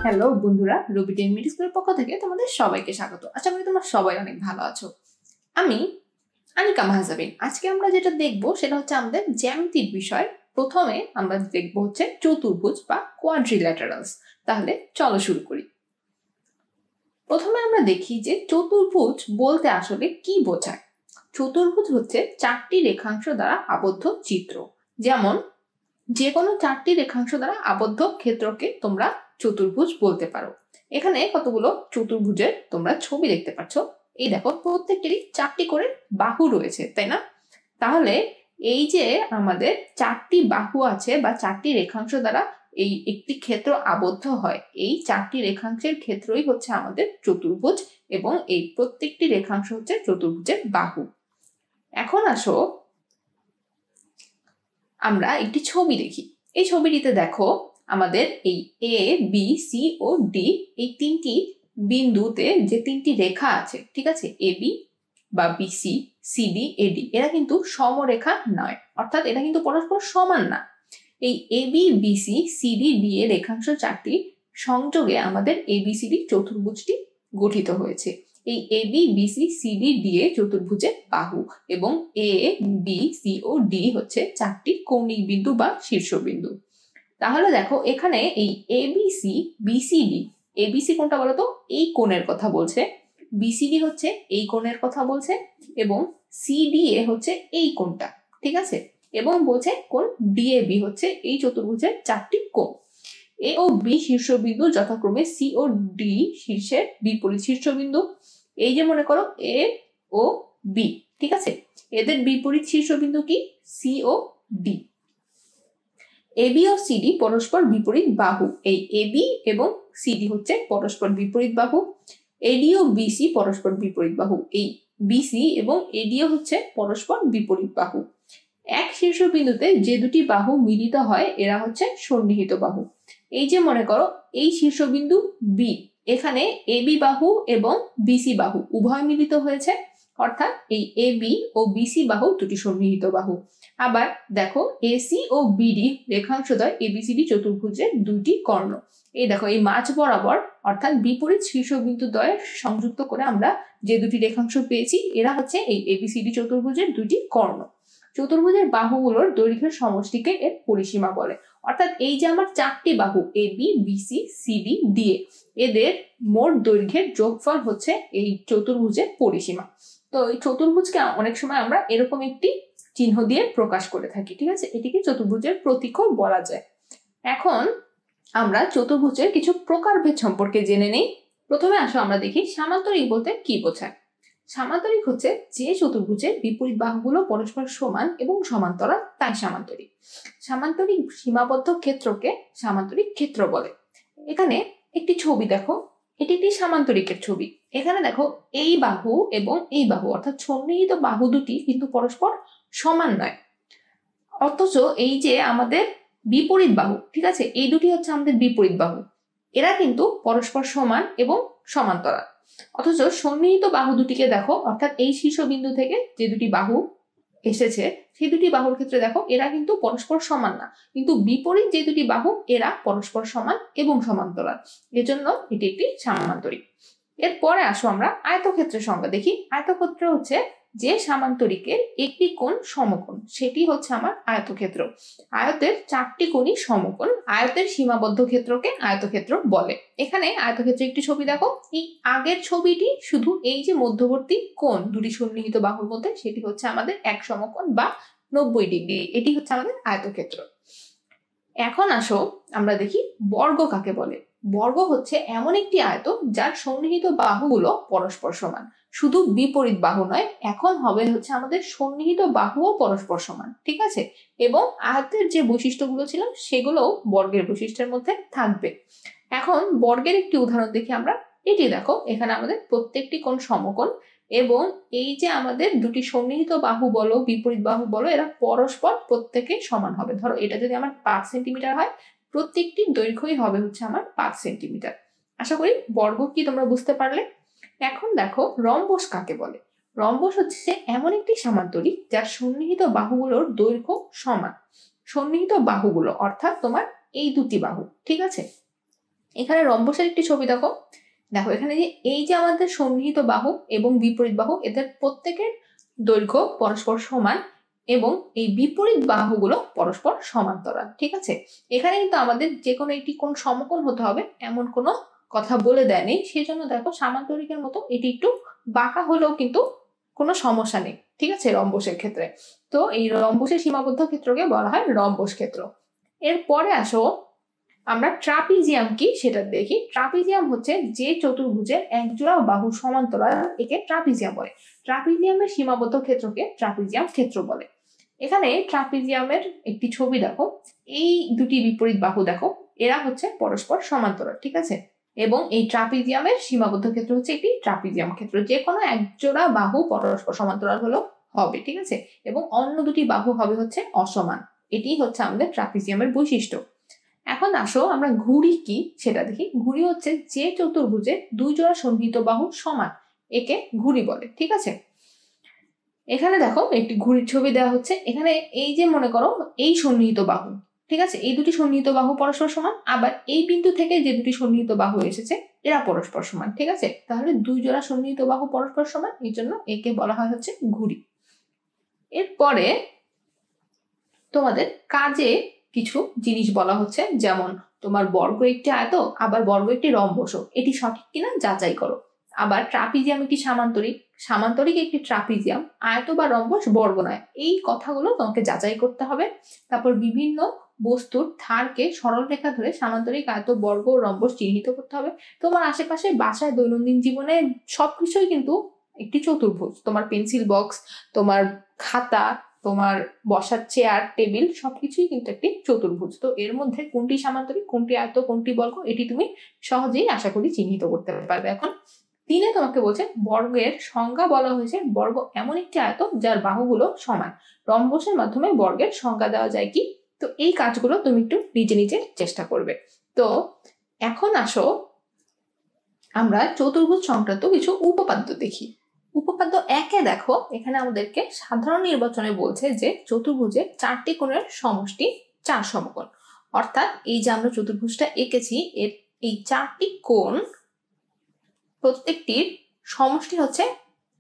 Hello বন্ধুরা, রবি ten mid স্কুলের পক্ষ থেকে তোমাদের সবাইকে স্বাগত। আশা করি তোমরা সবাই অনেক ভালো আছো। আমি আনিকা মাহজাবিন। আজকে আমরা যেটা দেখবো সেটা হচ্ছে আমাদের জ্যামিতির বিষয়। প্রথমে আমরা দেখবো হচ্ছে চতুর্ভুজ বা কোয়াড্রিল্যাটারালস। তাহলে চলো শুরু করি। প্রথমে আমরা দেখি যে চতুর্ভুজ বলতে আসলে কি বোঝায়। চতুর্ভুজ হচ্ছে চারটি রেখাংশ দ্বারা আবদ্ধ চিত্র। যেমন যে কোনো চারটি রেখাংশ দ্বারা আবদ্ধ ক্ষেত্রকে তোমরা চতুর্ভুজ বলতে পারো। এখানে কতগুলো চতুর্ভুজের তোমরা ছবি দেখতে পাচ্ছ। এই দেখো, প্রত্যেকটিরই চারটি করে বাহু রয়েছে, তাই না? তাহলে এই যে আমাদের চারটি বাহু আছে বা চারটি রেখাংশ দ্বারা এই একটি ক্ষেত্র আবদ্ধ হয়, এই চারটি রেখাংশের ক্ষেত্রই হচ্ছে আমাদের চতুর্ভুজ এবং এই প্রত্যেকটি রেখাংশ হচ্ছে চতুর্ভুজের বাহু। এখন আসো আমরা একটি ছবি দেখি। এই ছবিটিতে দেখো আমাদের এই এ বি সি ও ডি এই তিনটি বিন্দুতে যে তিনটি রেখা আছে, ঠিক আছে, এ বি বা বিসি, সিডি, এডি, এরা কিন্তু সমরেখা নয়, অর্থাৎ এরা কিন্তু পরস্পর সমান না। এই A B BC CD D এর রেখাংশ চারটি সংযোগে আমাদের এবিসিডি চতুর্ভুজটি গঠিত হয়েছে। এই A B BC CD D A চতুর্ভুজের বাহু এবং এ বি সি ও ডি হচ্ছে চারটি কৌণিক বিন্দু বা শীর্ষবিন্দু। তাহলে দেখো এখানে এই এবিসি বিসিডি, এবিসি কোনটা বলতো? এই কোণের কথা বলছে। বিসিডি হচ্ছে এই কোণের কথা বলছে এবং সিডিএ হচ্ছে এই কোণটা, ঠিক আছে, এবং বলছে কোণ ডিএবি হচ্ছে এই চতুর্ভুজের চারটি কোণ। এ ও বি শীর্ষবিন্দু যথাক্রমে সি ও ডি শীর্ষের বিপরীত শীর্ষবিন্দু। এই যে মনে করো এ ও বি, ঠিক আছে, এদের বিপরীত শীর্ষবিন্দু কি? সি ও ডি। এবি ও সিডি পরস্পর বিপরীত বাহু। এই এবি এবং সিডি হচ্ছে পরস্পর বিপরীত বাহু। এডি ও বিসি পরস্পর বিপরীত বাহু। এই বিসি এবং এডিও হচ্ছে পরস্পর বিপরীত বাহু। এক শীর্ষবিন্দুতে যে দুটি বাহু মিলিত হয় এরা হচ্ছে সন্নিহিত বাহু। এই যে মনে করো এই শীর্ষবিন্দু বি, এখানে এবি বাহু এবং বিসি বাহু উভয় মিলিত হয়েছে, অর্থাৎ এই এবি ও বিসি বাহু দুটি সন্নিহিত বাহু। আবার দেখো এসি ও বিডি রেখাংশদ্বয় এবিসিডি চতুর্ভুজের দুইটি কর্ণ। এই দেখো এই মাঝ বরাবর অর্থাৎ বিপরীত শীর্ষবিন্দু দ্বয় সংযুক্ত করে আমরা যে দুটি রেখাংশ পেয়েছি এরা হচ্ছে এই এবিসিডি চতুর্ভুজের দুটি কর্ণ। চতুর্ভুজের বাহুগুলোর দৈর্ঘ্যের সমষ্টিকে এর পরিসীমা বলে। অর্থাৎ এই যে আমার চারটি বাহু এ বি বিসি সিডি ডি এদের মোট দৈর্ঘ্যের যোগফল হচ্ছে এই চতুর্ভুজের পরিসীমা। তো এই চতুর্ভুজকে অনেক সময় আমরা এরকম একটি চিহ্ন দিয়ে প্রকাশ করে থাকি, ঠিক আছে, এটিকে চতুর্ভুজের প্রতীকও বলা যায়। এখন আমরা চতুর্ভুজের কিছু প্রকারভেদ সম্পর্কে জেনে নেই। প্রথমে আসো আমরা দেখি সামান্তরিক বলতে কি বোঝায়। সামান্তরিক হচ্ছে যে চতুর্ভুজের বিপরীত বাহুগুলো পরস্পর সমান এবং সমান্তরাল, তাই সামান্তরিক। সামান্তরিক সীমাবদ্ধ ক্ষেত্রকে সামান্তরিক ক্ষেত্র বলে। এখানে একটি ছবি দেখো, এটি একটি সামান্তরিকের ছবি। এখানে দেখো এই বাহু এবং এই বাহু অর্থাৎ সন্নিহিত বাহু দুটি কিন্তু পরস্পর সমান নয়, অথচ এই যে আমাদের বিপরীত বাহু, ঠিক আছে, এই দুটি হচ্ছে আমাদের বিপরীত বাহু, এরা কিন্তু পরস্পর সমান এবং সমান্তরাল। অথচ সন্নিহিত বাহু দুটিকে দেখো, অর্থাৎ এই শীর্ষবিন্দু থেকে যে দুটি বাহু এসেছে সেই দুটি বাহুর ক্ষেত্রে দেখো এরা কিন্তু পরস্পর সমান না, কিন্তু বিপরীত যে দুটি বাহু এরা পরস্পর সমান এবং সমান্তরাল, এজন্য এটি একটি সামান্তরিক। এরপরে আসো আমরা আয়তক্ষেত্রের সংজ্ঞা দেখি। আয়তক্ষেত্র হচ্ছে যে সামান্তরিকের একটি কোণ সমকোণ, সেটি হচ্ছে আমার আয়তক্ষেত্র। আয়তের চারটি কোণই সমকোণ, আয়তের সীমাবদ্ধ ক্ষেত্রকে আয়তক্ষেত্র বলে। এখানে আয়তক্ষেত্রের একটি ছবি দেখো, এই আগের ছবিটি শুধু এই যে মধ্যবর্তী কোণ দুটি সন্নিহিত বাহুর মধ্যে, সেটি হচ্ছে আমাদের এক সমকোণ বা 90 ডিগ্রি, এটি হচ্ছে আমাদের আয়তক্ষেত্র। এখন আসো আমরা দেখি বর্গ কাকে বলে। বর্গ হচ্ছে এমন একটি আয়ত যার সন্নিহিত বাহুগুলো পরস্পর সমান, শুধু বিপরীত বাহু নয়, এখন হবে হচ্ছে আমাদের সন্নিহিত বাহুও পরস্পর সমান, ঠিক আছে, এবং আয়তের যে বৈশিষ্ট্যগুলো ছিল সেগুলোও বর্গের বৈশিষ্ট্যের মধ্যে থাকবে। এখন বর্গের একটি উদাহরণ দেখি আমরা। এটি দেখো, এখানে আমাদের প্রত্যেকটি কোণ সমকোণ এবং এই যে আমাদের দুটি সন্নিহিত বাহু বলো বিপরীত বাহু বলো এরা পরস্পর প্রত্যেকে সমান হবে। ধরো এটা যদি আমার 5 সেন্টিমিটার হয়, প্রত্যেকটি দৈর্ঘ্যই হবে হচ্ছে আমার 5 সেন্টিমিটার। আশা করি বর্গ কি তোমরা বুঝতে পারলে। এখন দেখো রম্বস কাকে বলে। রম্বস হচ্ছে এমন একটি সামান্তরিক যার সন্নিহিত বাহুগুলোর দৈর্ঘ্য সমান। সন্নিহিত বাহুগুলো অর্থাৎ তোমার এই দুটি বাহু, ঠিক আছে, এখানে রম্বসের একটি ছবি দেখো। দেখো এখানে যে এই যে আমাদের সন্নিহিত বাহু এবং বিপরীত বাহু, এদের প্রত্যেকের দৈর্ঘ্য পরস্পর সমান এবং এই বিপরীত বাহুগুলো পরস্পর সমান্তরাল। ঠিক আছে, এখানে কিন্তু আমাদের যে কোনো একটি কোণ সমকোণ হতে হবে এমন কোনো কথা বলে দেয়নি, সেই জন্য দেখো সামান্তরিকের মতো এটি একটু বাঁকা হলেও কিন্তু কোনো সমস্যা নেই। ঠিক আছে, রম্বসের ক্ষেত্রে। তো এই রম্বসের সীমাবদ্ধ ক্ষেত্রকে বলা হয় রম্বস ক্ষেত্র। এরপরে আসো আমরা ট্রাপিজিয়াম কি সেটা দেখি। ট্রাপিজিয়াম হচ্ছে যে চতুর্ভুজের একজোড়া বাহু সমান্তরাল, একে ট্রাপিজিয়াম বলে। ট্রাপিজিয়ামের সীমাবদ্ধ ক্ষেত্রকে ট্রাপিজিয়াম ক্ষেত্র বলে। এখানে ট্রাপিজিয়ামের একটি ছবি দেখো। এই দুটি বিপরীত বাহু দেখো, এরা হচ্ছে পরস্পর সমান্তরাল। ঠিক আছে, এবং এই ট্রাপিজিয়ামের সীমাবদ্ধ ক্ষেত্র হচ্ছে একটি ট্রাপিজিয়াম ক্ষেত্র। যে কোনো একজোড়া বাহু পরস্পর সমান্তরাল হলো হবে। ঠিক আছে, এবং অন্য দুটি বাহু হবে হচ্ছে অসমান। এটি হচ্ছে আমাদের ট্রাপিজিয়ামের বৈশিষ্ট্য। এখন আসো আমরা ঘুড়ি কি সেটা দেখি। ঘুড়ি হচ্ছে যে চতুর্ভুজে দুই জোড়া সন্নিহিত বাহু সমান, একে ঘুড়ি বলে। ঠিক আছে, এখানে দেখো একটি ঘুড়ির ছবি দেওয়া হচ্ছে। এখানে এই যে মনে করো এই সন্নিহিত বাহু, ঠিক আছে, এই দুটি সন্নিহিত বাহু পরস্পর সমান, আবার এই বিন্দু থেকে যে দুটি সন্নিহিত বাহু এসেছে এরা পরস্পর সমান। ঠিক আছে, তাহলে দুই জোড়া সন্নিহিত বাহু পরস্পর সমান, এই জন্য একে বলা হয় হচ্ছে ঘুড়ি। এরপরে তোমাদের কাজে কিছু জিনিস বলা হচ্ছে, যেমন তোমার বর্গ একটি আয়ত, আবার বর্গ একটি রম্বস, এটি সঠিক কিনা যাচাই করো। আবার ট্রাপিজিয়াম একটি সামান্তরিক, সামান্তরিক একটি ট্রাপিজিয়াম, আয়ত বা রম্বস বর্গ নয়, এই কথাগুলো তোমাকে যাচাই করতে হবে। তারপর বিভিন্ন বস্তুর ধারকে সরল রেখা ধরে সামান্তরিক, আয়ত, বর্গ ও রম্বস চিহ্নিত করতে হবে। তোমার আশেপাশে বাসায় দৈনন্দিন জীবনে সবকিছুই কিন্তু একটি চতুর্ভুজ। তোমার পেন্সিল বক্স, তোমার খাতা, তোমার বসার চেয়ার, টেবিল সবকিছুই কিন্তু একটি চতুর্ভুজ। তো এর মধ্যে কোনটি সামান্তরিক, কোনটি আয়ত, কোনটি বর্গ, এটি তুমি সহজেই আশা করি চিহ্নিত করতে পারবে। এখন 3 তোমাকে বলছে বর্গের সংজ্ঞা বলা হয়েছে, বর্গ এমন একটি আয়ত যার বাহুগুলো সমান। রম্বসের মাধ্যমে বর্গের সংজ্ঞা দেওয়া যায় কি? তো এই কাজগুলো তুমি একটু নিজে নিজে চেষ্টা করবে। তো এখন আসো আমরা চতুর্ভুজ সংক্রান্ত কিছু উপপাদ্য দেখি। উপপাদ্য 1-এ দেখো, এখানে আমাদেরকে সাধারণ নির্বাচনে বলছে যে চতুর্ভুজের 4টি কোণের সমষ্টি 4 সমকোণ। অর্থাৎ এই যে আমরা চতুর্ভুজটা এঁকেছি, এর এই 4টি কোণ প্রত্যেকটির সমষ্টি হচ্ছে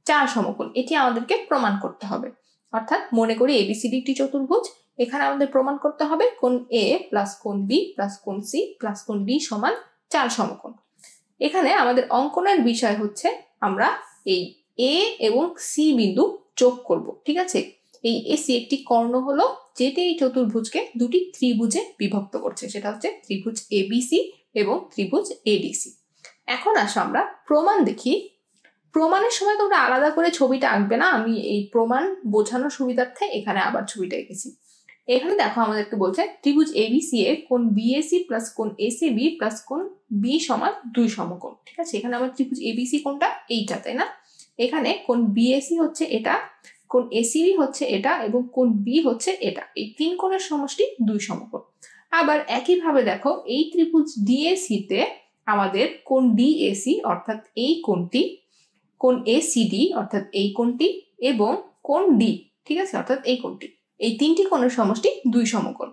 4 সমকোণ। এটি আমাদেরকে প্রমাণ করতে হবে। অর্থাৎ মনে করি এবিসিডি একটি চতুর্ভুজ, এখানে আমাদের প্রমাণ করতে হবে কোণ এ প্লাস কোণ বি প্লাস কোণ সি প্লাস কোণ ডি সমান 4 সমকোণ। এখানে আমাদের অঙ্কনের বিষয় হচ্ছে আমরা এই এ এবং সি বিন্দু যোগ করব। ঠিক আছে, এই এসি একটি কর্ণ হলো যেটি এই চতুর্ভুজকে দুটি ত্রিভুজে বিভক্ত করছে, সেটা হচ্ছে ত্রিভুজ এবিসি এবং ত্রিভুজ এডিসি। এখন আসো আমরা প্রমাণ দেখি। প্রমাণের সময় তোমরা আলাদা করে ছবিটা আঁকবে না, আমি এই প্রমাণ বোঝানোর সুবিধার্থে এখানে আবার ছবিটা এঁকেছি। এখানে দেখো আমাদেরকে বলছে ত্রিভুজ এবিসি এর কোণ বিএসি প্লাস কোণ এসিবি প্লাস কোণ বি সমান 2 সমকোণ। ঠিক আছে, এখানে আমার ত্রিভুজ এবিসি কোণটা এইটা, তাই না? এখানে কোণ বিএসি হচ্ছে এটা, কোণ এসিবি হচ্ছে এটা এবং কোণ বি হচ্ছে এটা। এই 3 কোণের সমষ্টি 2 সমকোণ। আবার একইভাবে দেখো এই ত্রিভুজ ডিএসি তে আমাদের কোণ ডিএসি অর্থাৎ এই কোণটি, কোণ এসিডি অর্থাৎ এই কোণটি এবং কোণ ডি, ঠিক আছে, অর্থাৎ এই কোণটি, এই 3টি কোণের সমষ্টি 2 সমকোণ।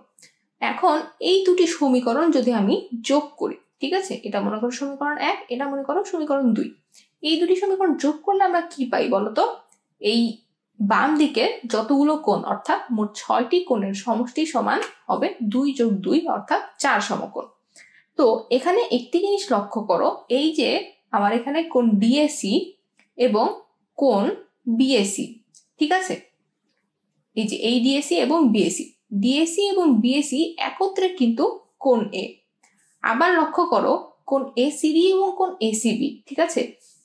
এখন এই দুটি সমীকরণ যদি আমি যোগ করি, ঠিক আছে, এটা মনে করো সমীকরণ 1, এটা মনে করো সমীকরণ 2, এই দুটি সমীকরণ যোগ করলে আমরা কি পাই বলতো? এই বাম দিকে যতগুলো কোণ অর্থাৎ মোট 6টি কোণের সমষ্টি সমান হবে 2 যোগ 2 অর্থাৎ 4 সমকোণ। তো এখানে একটি জিনিস লক্ষ্য করো, এই যে আমার এখানে কোণ ডিএসি এবং কোণ বিএসি, ঠিক আছে, এই যে এই ডিএসি এবং বিএসি, ডিএসি এবং বিএসি একত্রে কিন্তু কোণ এ। আবার লক্ষ্য করো কোণ এসিডি এবং কোণ এসিবি, ঠিক আছে,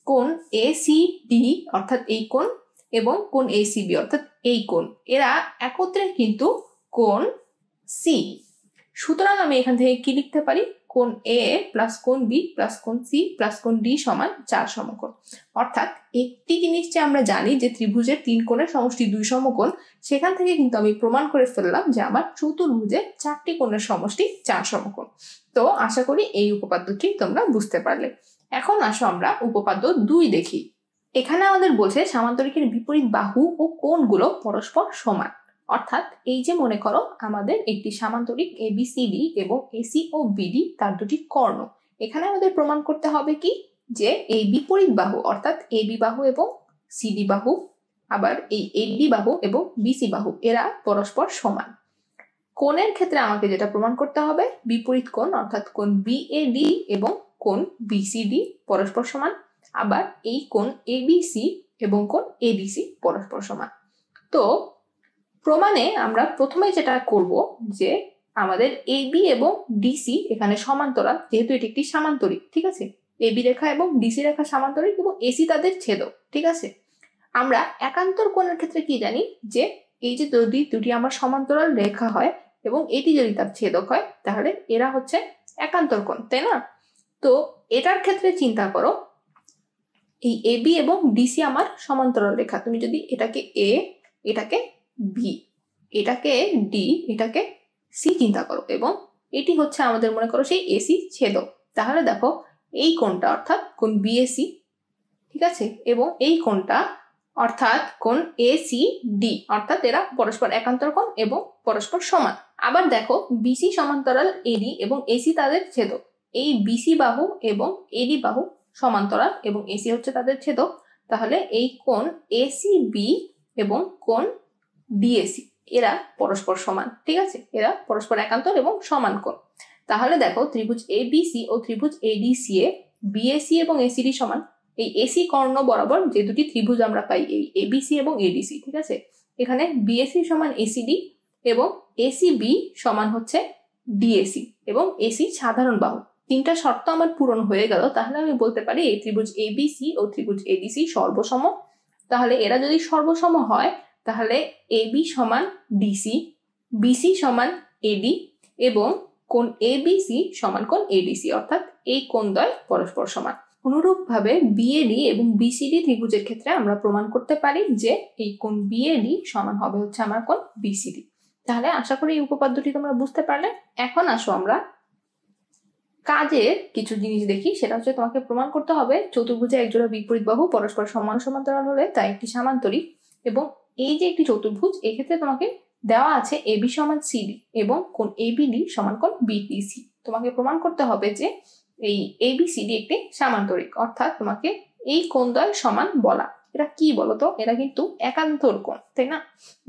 কোণ এসিডি অর্থাৎ এই কোণ এবং কোণ এসিবি অর্থাৎ এই কোণ, এরা একত্রে কিন্তু কোণ সি। সুতরাং আমি এখান থেকে কি লিখতে পারি? কোণ এ প্লাস কোণ বি প্লাস কোণ সি প্লাস কোণ ডি সমান 4 সমকোণ। অর্থাৎ একটি জিনিস যে আমরা জানি যে ত্রিভুজের 3 কোণের সমষ্টি 2 সমকোণ, সেখান থেকে কিন্তু আমি প্রমাণ করে ফেললাম যে আমার চতুর্ভুজের 4টি কোণের সমষ্টি 4 সমকোণ। তো আশা করি এই উপপাদ্যটি তোমরা বুঝতে পারলে। এখন আসো আমরা উপপাদ্য 2 দেখি। এখানে আমাদের বলছে সামান্তরিকের বিপরীত বাহু ও কোণগুলো পরস্পর সমান। অর্থাৎ এই যে মনে করো আমাদের একটি সামান্তরিক এবিসিডি এবং এসি ও বিডি, তার দুটি কর্ণ, এখানে আমাদের প্রমাণ করতে হবে কি যে এই বিপরীত বাহু অর্থাৎ এবি বাহু এবং সিডি বাহু, আবার এই এডি বাহু এবং বিসি বাহু এরা পরস্পর সমান। কোণের ক্ষেত্রে আমাকে যেটা প্রমাণ করতে হবে, বিপরীত কোণ অর্থাৎ কোণ বিএডি এবং কোণ বিসিডি পরস্পর সমান, আবার এই কোণ এবিসি এবং কোণ এডিসি পরস্পর সমান। তো প্রমাণে আমরা প্রথমে যেটা করব যে আমাদের এবি এবং ডিসি এখানে সমান্তরাল, যেহেতু এটি একটি সামান্তরিক, ঠিক আছে, এবি রেখা এবং ডিসি রেখা সামান্তরিক এবং এসি তাদের ছেদক, ঠিক আছে। আমরা একান্তর কোণের ক্ষেত্রে কি জানি যে এই যে যদি দুটি আমার সমান্তরাল রেখা হয় এবং এটি যদি তার ছেদক হয় তাহলে এরা হচ্ছে একান্তর কোণ, তাই না? তো এটার ক্ষেত্রে চিন্তা করো, এই এবি এবং ডিসি আমার সমান্তরাল রেখা, তুমি যদি এটাকে এ, এটাকে বি, এটাকে ডি, এটাকে সি চিন্তা করো এবং এটি হচ্ছে আমাদের মনে করো সেই এসি ছেদক, তাহলে দেখো এই কোণটা অর্থাৎ কোণ বিএসি, ঠিক আছে, এবং এই কোণটা অর্থাৎ কোণ এসি ডি, অর্থাৎ এরা পরস্পর একান্তর কোণ এবং পরস্পর সমান। আবার দেখো বিসি সমান্তরাল এডি এবং এসি তাদের ছেদক, এই বিসি বাহু এবং এডি বাহু সমান্তরাল এবং এসি হচ্ছে তাদের ছেদক, তাহলে এই কোণ এসি বি এবং কোণ ডিএসি এরা পরস্পর সমান, ঠিক আছে, এরা পরস্পর একান্তর এবং সমান কোণ। তাহলে দেখো ত্রিভুজ এবিসি ও ত্রিভুজ এডিসি এ বিএসি এবং এসিডি সমান। এই এসি কর্ণ বরাবর যে দুটি ত্রিভুজ আমরা পাই এই এবিসি এবং এডিসি, ঠিক আছে, এখানে বিএসি সমান এসিডি এবং এসিবি সমান হচ্ছে ডিএসি এবং এসি সাধারণ বাহু। তিনটা শর্ত আমার পূরণ হয়ে গেল, তাহলে আমি বলতে পারি এই ত্রিভুজ এবিসি ও ত্রিভুজ এডিসি সর্বসম। তাহলে এরা যদি সর্বসম হয় তাহলে এবি সমান ডিসি, বিসি সমান এডি এবং কোণ এবিসি সমান কোণ এডিসি, অর্থাৎ এই কোণদ্বয় পরস্পর সমান। অনুরূপভাবে বিএডি এবং বিসিডি ত্রিভুজের ক্ষেত্রে আমরা প্রমাণ করতে পারি যে এই কোণ বিএডি সমান হবে হচ্ছে আমার কোণ বিসিডি। তাহলে আশা করি এই উপপাদ্যটি তোমরা বুঝতে পারলে। এখন আসো আমরা কাজের কিছু জিনিস দেখি, সেটা হচ্ছে তোমাকে প্রমাণ করতে হবে চতুর্ভুজে একজোড়া বিপরীত বাহু পরস্পর সমান সমান্তরাল হলে তা একটি সামান্তরিক, এবং এই যে একটি চতুর্ভুজ এক্ষেত্রে তোমাকে দেওয়া আছে এবি সমান সিডি এবং কোণ এবিডি সমান কোণ বিডিসি। তোমাকে প্রমাণ করতে হবে যে এই এবিসিডি একটি সামান্তরিক, অর্থাৎ তোমাকে এই কোণদ্বয় সমান বলা। এরা কি বলতো, এরা কিন্তু একান্তর কোণ, তাই না?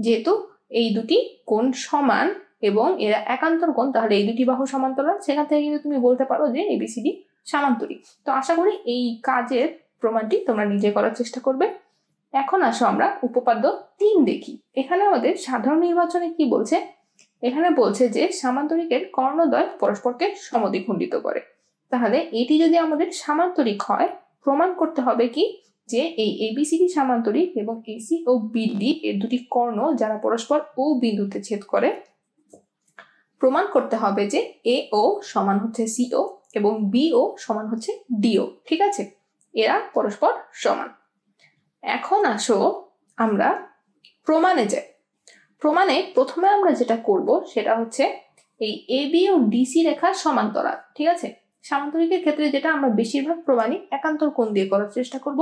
যেহেতু এই দুটি কোণ সমান এবং এরা একান্তর কোণ, তাহলে এই দুটি বাহু সমান্তরাল, সেখান থেকে কিন্তু তুমি বলতে পারো যে এবিসিডি সামান্তরিক। তো আশা করি এই কাজের প্রমাণটি তোমরা নিজে করার চেষ্টা করবে। এখন আসো আমরা উপপাদ্য 3 দেখি। এখানে আমাদের সাধারণ নির্বাচনে কি বলছে, এখানে বলছে যে সামান্তরিকের কর্ণদ্বয় পরস্পরকে সমদ্বিখণ্ডিত করে। তাহলে এটি যদি আমাদের সামান্তরিক হয়, প্রমাণ করতে হবে কি যে এই এবিসিডি সামান্তরিক এবং এসি ও বিডি এর দুটি কর্ণ যারা পরস্পর ও বিন্দুতে ছেদ করে, প্রমাণ করতে হবে যে এ ও সমান হচ্ছে সিও এবং বিও সমান হচ্ছে ডিও, ঠিক আছে, এরা পরস্পর সমান। এখন আসো আমরা প্রমাণে যাই। প্রমাণে প্রথমে আমরা যেটা করব সেটা হচ্ছে এই এবি ও ডিসি রেখা সমান্তরাল, ঠিক আছে। সামান্তরিকের ক্ষেত্রে যেটা আমরা বেশিরভাগ প্রমাণই একান্তর কোণ দিয়ে করার চেষ্টা করব।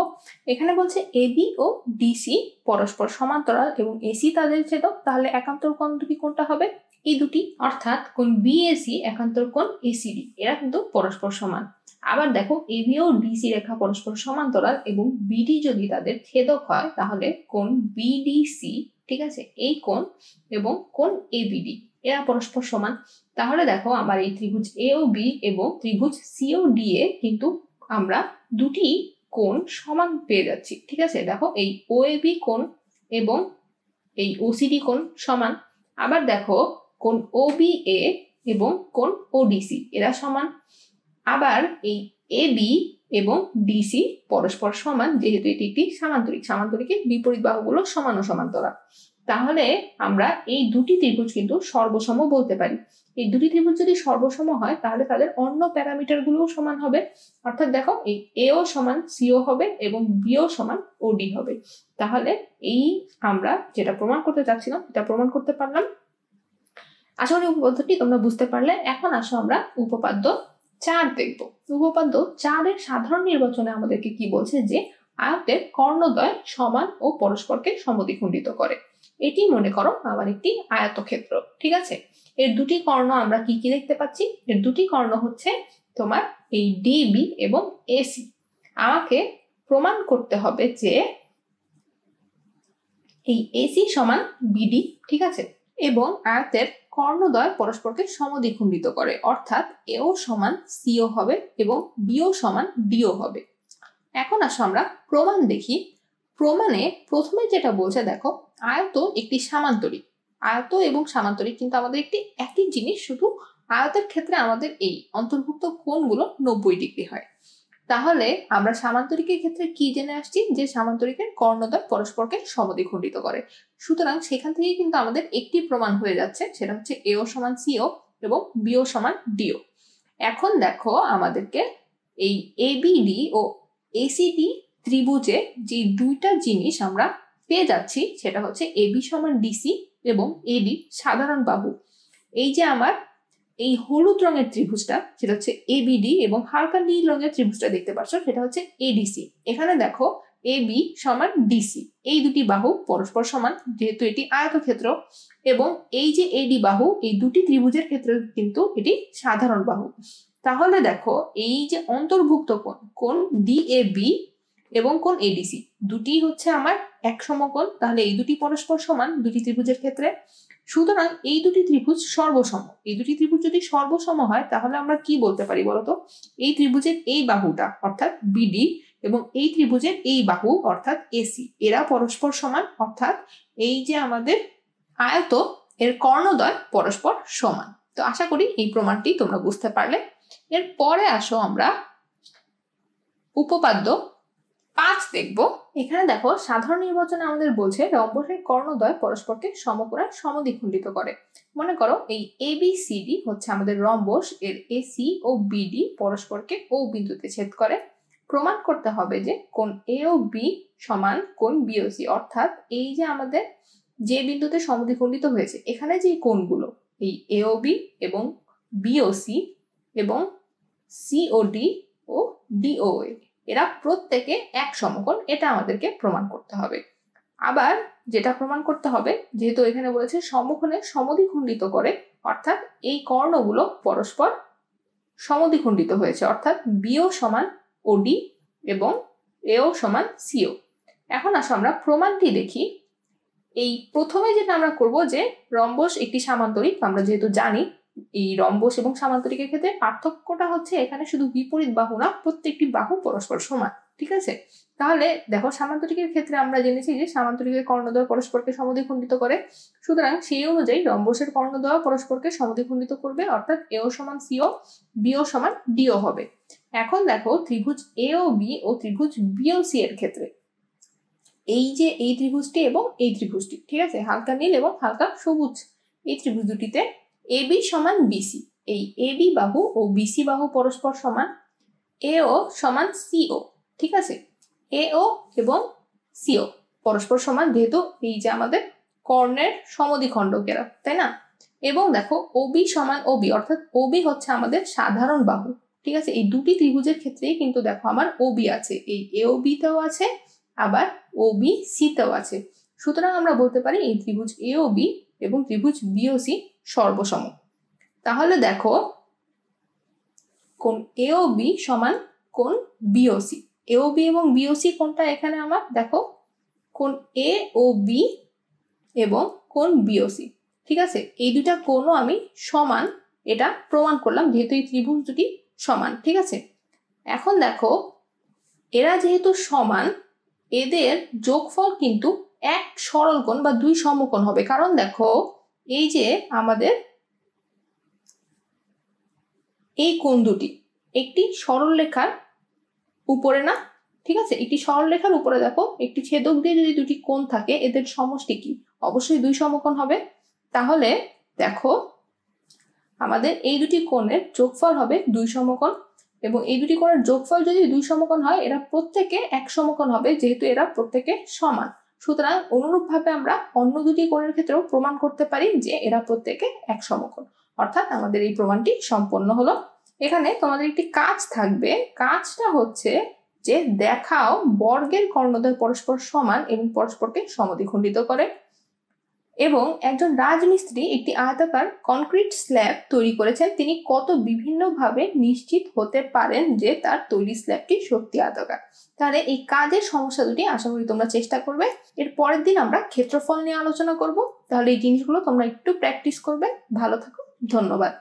এখানে বলছে এবি ও ডিসি পরস্পর সমান্তরাল এবং এসি তাদের ছেদক, তাহলে একান্তর কোণ দুটি কোনটা হবে, এই দুটি, অর্থাৎ কোণ বিএসি একান্তর কোণ এসিডি, এরা কিন্তু পরস্পর সমান। আবার দেখো এবি ও ডিসি রেখা পরস্পর সমান্তরাল এবং বিডি যদি তাদের ছেদক হয় তাহলে কোণ বিডিসি, ঠিক আছে, এই কোণ এবং কোণ এবিডি এরা পরস্পর সমান। তাহলে দেখো আমার এই ত্রিভুজ এ ও বি এবং ত্রিভুজ সি ও ডি এ কিন্তু আমরা দুটি কোণ সমান পেয়ে যাচ্ছি, ঠিক আছে। দেখো এই ও এ বি কোণ এবং এই ওসিডি কোণ সমান। আবার দেখো কোণ ও বি এ এবং কোণ ওডিসি এরা সমান। আবার এই এ বি এবং ডিসি পরস্পর সমান, যেহেতু এটি একটি সামান্তরিক, সামান্তরিকের বিপরীত বাহুগুলো সমান ও সমান্তরাল। তাহলে আমরা এই দুটি ত্রিভুজ কিন্তু সর্বসম বলতে পারি। এই দুটি ত্রিভুজ যদি সর্বসম হয় তাহলে তাদের অন্য প্যারামিটার গুলোও সমান হবে, অর্থাৎ দেখো এই এও সমান সিও হবে এবং বিও সমান ওডি হবে। তাহলে এই আমরা যেটা প্রমাণ করতে চাচ্ছিলাম সেটা প্রমাণ করতে পারলাম। আশা করি উপপাদ্যটি তোমরা বুঝতে পারলে। এখন আসো আমরা উপপাদ্য 4 দেখব। উপপাদ্য 4 এর সাধারণ নির্বাচনে আমাদেরকে কি বলছে যে আয়তের কর্ণদ্বয় সমান ও পরস্পরকে সমদ্বিখণ্ডিত করে। এটি মনে করো আমার একটি আয়তক্ষেত্র, ঠিক আছে। এর দুটি কর্ণ আমরা কি কি দেখতে পাচ্ছি, এর দুটি কর্ণ হচ্ছে তোমার এই ডিবি এবং এসি, আমাকে প্রমাণ করতে হবে যে এই এসি সমান বিডি, ঠিক আছে, এবং আয়তের কর্ণদ্বয় পরস্পরকে সমদ্বিখণ্ডিত করে, অর্থাৎ এও সমান সিও হবে এবং বিও সমান ডিও হবে। এখন আসো আমরা প্রমাণ দেখি। প্রমাণে প্রথমে যেটা বলছে দেখো, আয়ত একটি সামান্তরিক। আয়ত এবং সামান্তরিক কিন্তু আমাদের একটি একই জিনিস, শুধু আয়তের ক্ষেত্রে আমাদের এই অন্তর্ভুক্ত কোণগুলো 90 ডিগ্রি হয়। তাহলে আমরা সামান্তরিকের ক্ষেত্রে কি জেনে আসছি, যে সামান্তরিকের কর্ণদ্বয় পরস্পরকে সমদ্বিখণ্ডিত করে। সুতরাং সেখান থেকে কিন্তু আমাদের একটি প্রমাণ হয়ে যাচ্ছে, সেটা হচ্ছে এও সমান সিও এবং বিও সমান ডিও। এখন দেখো আমাদেরকে এই এবিডি ও এসিডি ত্রিভুজে যে দুইটা জিনিস আমরা পেয়ে যাচ্ছি, সেটা হচ্ছে এবি সমান ডিসি এবং এডি সাধারণ বাহু। এই যে আমার এই হলুদ রঙের ত্রিভুজটা, সেটা হচ্ছে এবিডি, এবং হালকা নীল রঙের ত্রিভুজটা দেখতে পাচ্ছ, সেটা হচ্ছে এডিসি। এখানে দেখো এবি সমান ডিসি, এই দুটি বাহু পরস্পর সমান, যেহেতু এটি আয়তক্ষেত্র, এবং এই যে এডি বাহু, এই দুটি ত্রিভুজের ক্ষেত্রে কিন্তু এটি সাধারণ বাহু। তাহলে দেখো এই যে অন্তর্ভুক্ত কোণ, কোণ ডিএবি এবং কোণ এডিসি, দুটি হচ্ছে আমার এক সমকোণ। তাহলে এই দুটি পরস্পর সমান দুটি ত্রিভুজের ক্ষেত্রে। সুতরাং এই দুটি ত্রিভুজ সর্বসম। এই দুটি ত্রিভুজ যদি সর্বসম হয়, তাহলে আমরা কি বলতে পারি বলতো, এই ত্রিভুজের এই বাহুটা অর্থাৎ বিডি এবং এই ত্রিভুজের এই বাহু অর্থাৎ এসি, এরা পরস্পর সমান, অর্থাৎ এই যে আমাদের আয়ত, এর কর্ণদ্বয় পরস্পর সমান। তো আশা করি এই প্রমাণটি তোমরা বুঝতে পারলে। এর পরে আসো আমরা উপপাদ্য 5 দেখব। এখানে দেখো সাধারণ নির্বাচনে আমাদের বলছে রম্বসের কর্ণদ্বয় পরস্পরকে সমকোণে সমদ্বিখণ্ডিত করে। মনে করো এই এবিসিডি হচ্ছে আমাদের রম্বস, এর এসি ও বিডি পরস্পরকে ও বিন্দুতে ছেদ করে। প্রমাণ করতে হবে যে কোণ এ ও বি সমান কোণ বিওসি, অর্থাৎ এই যে আমাদের যে বিন্দুতে সমদ্বিখণ্ডিত হয়েছে, এখানে যে কোণগুলো এই এ ও বি এবং বিওসি এবং সিওডি ও ডিওএ, এরা প্রত্যেকে এক সমকোণ, এটা আমাদেরকে প্রমাণ করতে হবে। আবার যেটা প্রমাণ করতে হবে, যেহেতু এখানে বলেছে সমকোণে সমদ্বিখণ্ডিত করে, অর্থাৎ এই কর্ণগুলো পরস্পর সমদ্বিখণ্ডিত হয়েছে, অর্থাৎ বিও সমান ওডি এবং এও সমান সিও। এখন আসো আমরা প্রমাণটি দেখি। এই প্রথমে যেটা আমরা করব, যে রম্বস একটি সামান্তরিক, আমরা যেহেতু জানি এই রম্বস এবং সামান্তরিকের ক্ষেত্রে পার্থক্যটা হচ্ছে এখানে শুধু বিপরীত বাহু না, প্রত্যেকটি বাহু পরস্পর সমান, ঠিক আছে। তাহলে দেখো সামান্তরিকের ক্ষেত্রে আমরা জেনেছি যে সামান্তরিকের কর্ণদ্বয় পরস্পরকে সমদ্বিখণ্ডিত করে। সুতরাং সেই অনুযায়ী রম্বসের কর্ণদ্বয় পরস্পরকে সমদ্বিখণ্ডিত করবে, অর্থাৎ এও সমান সিও, বিও সমান ডিও হবে। এখন দেখো ত্রিভুজ এ ও বি ও ত্রিভুজ বিওসি এর ক্ষেত্রে এই যে এই ত্রিভুজটি এবং এই ত্রিভুজটি, ঠিক আছে, হালকা নীল এবং হালকা সবুজ, এই ত্রিভুজ দুটিতে এবি সমান বিসি, এই এবি বাহু ও বিসি বাহু পরস্পর সমান, এও সমান সিও, ঠিক আছে, এও এবং সিও পরস্পর সমান, যেহেতু এই যে আমাদের কর্ণের সমদ্বিখণ্ডকেরা, তাই না। এবং দেখো ওবি সমান ওবি, অর্থাৎ ওবি হচ্ছে আমাদের সাধারণ বাহু, ঠিক আছে। এই দুটি ত্রিভুজের ক্ষেত্রেই কিন্তু দেখো আমার ওবি আছে, এই এওবি তেও আছে, আবার ওবি সি তেও আছে। সুতরাং আমরা বলতে পারি এই ত্রিভুজ এওবি এবং ত্রিভুজ বিওসি সর্বসম। তাহলে দেখো কোণ এওবি সমান কোণ বিওসি, এওবি এবং বিওসি কোণটা এখানে আমার দেখো কোণ এ ও বি এবং কোণ বিওসি, ঠিক আছে। এই দুটা কোণও আমি সমান, এটা প্রমাণ করলাম যেহেতু এই ত্রিভুজ দুটি সমান, ঠিক আছে। এখন দেখো এরা যেহেতু সমান, এদের যোগফল কিন্তু এক সরল কোণ বা দুই সমকোণ হবে। কারণ দেখো এই যে আমাদের এই কোণ দুটি একটি সরল রেখার উপরে না, ঠিক আছে, একটি সরল রেখার উপরে দেখো একটি ছেদক দিয়ে যদি দুটি কোণ থাকে, এদের সমষ্টি কি, অবশ্যই দুই সমকোণ হবে। তাহলে দেখো আমাদের এই দুটি কোণের যোগফল হবে দুই সমকোণ, এবং এই দুটি কোণের যোগফল যদি দুই সমকোণ হয়, এরা প্রত্যেকে এক সমকোণ হবে, যেহেতু এরা প্রত্যেকে সমান। সুতরাং অনুরূপভাবে আমরা অন্য দুটি কোণের ক্ষেত্রেও প্রমাণ করতে পারি যে এরা প্রত্যেকে এক সমকোণ, অর্থাৎ আমাদের এই প্রমাণটি সম্পন্ন হলো। এখানে তোমাদের একটি কাজ থাকবে, কাজটা হচ্ছে যে দেখাও বর্গের কর্ণদ্বয় পরস্পর সমান এবং পরস্পরকে সমদ্বিখণ্ডিত করে। এবং একজন রাজমিস্ত্রি একটি আয়তাকার কনক্রিট স্ল্যাব তৈরি করেছেন, তিনি কত বিভিন্নভাবে নিশ্চিত হতে পারেন যে তার তৈরি স্ল্যাবটি সত্যি আয়তাকার। তাহলে এই কাজের সমস্যা দুটি আশা করি তোমরা চেষ্টা করবে। এর পরের দিন আমরা ক্ষেত্রফল নিয়ে আলোচনা করব। তাহলে এই জিনিসগুলো তোমরা একটু প্র্যাকটিস করবে। ভালো থাকো, ধন্যবাদ।